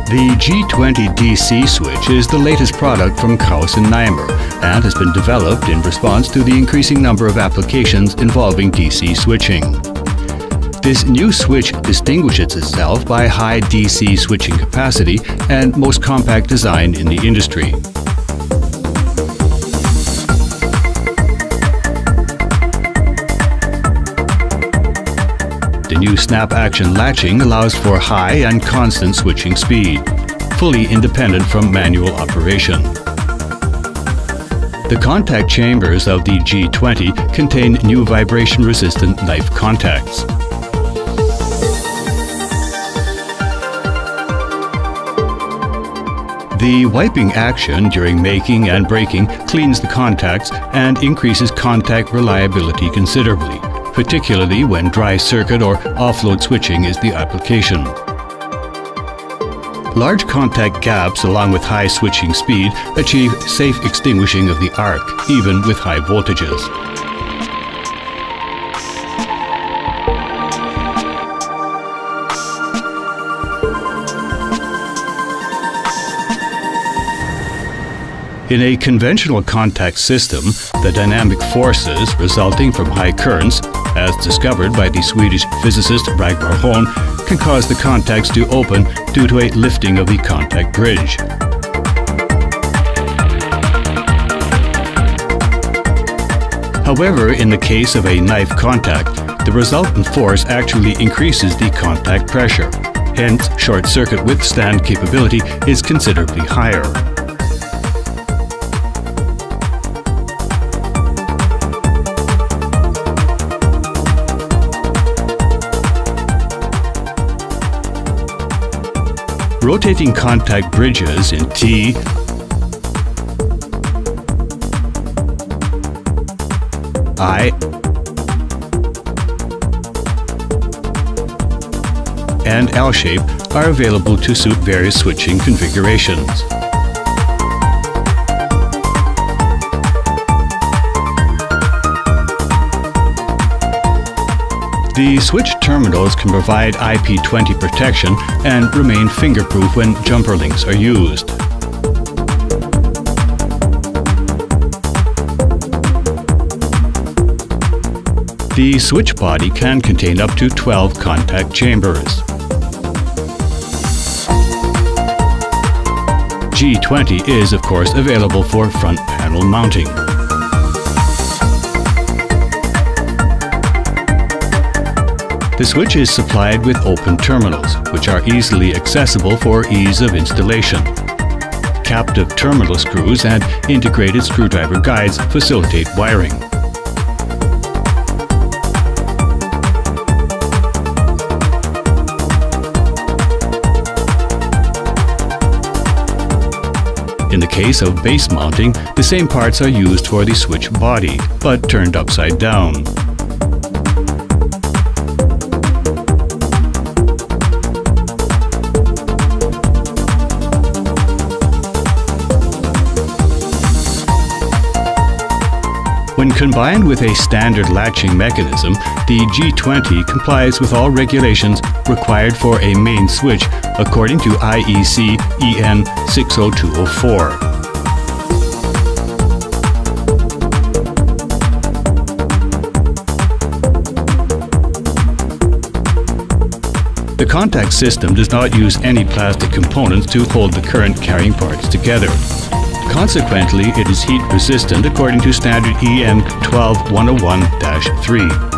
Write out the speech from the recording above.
The G20 DC switch is the latest product from Kraus Naimer and has been developed in response to the increasing number of applications involving DC switching. This new switch distinguishes itself by high DC switching capacity and most compact design in the industry. The new snap-action latching allows for high and constant switching speed, fully independent from manual operation. The contact chambers of the G20 contain new vibration-resistant knife contacts. The wiping action during making and breaking cleans the contacts and increases contact reliability considerably, particularly when dry circuit or offload switching is the application. Large contact gaps along with high switching speed achieve safe extinguishing of the arc, even with high voltages. In a conventional contact system, the dynamic forces resulting from high currents, as discovered by the Swedish physicist Ragnar Holm, can cause the contacts to open due to a lifting of the contact bridge. However, in the case of a knife contact, the resultant force actually increases the contact pressure. Hence, short circuit withstand capability is considerably higher. Rotating contact bridges in T, I, and L shape are available to suit various switching configurations. The switch terminals can provide IP20 protection and remain finger-proof when jumper links are used. The switch body can contain up to 12 contact chambers. G20 is, of course, available for front panel mounting. The switch is supplied with open terminals, which are easily accessible for ease of installation. Captive terminal screws and integrated screwdriver guides facilitate wiring. In the case of base mounting, the same parts are used for the switch body, but turned upside down. When combined with a standard latching mechanism, the G20 complies with all regulations required for a main switch according to IEC EN 60204. The contact system does not use any plastic components to hold the current carrying parts together. Consequently, it is heat resistant according to standard EN 12101-3.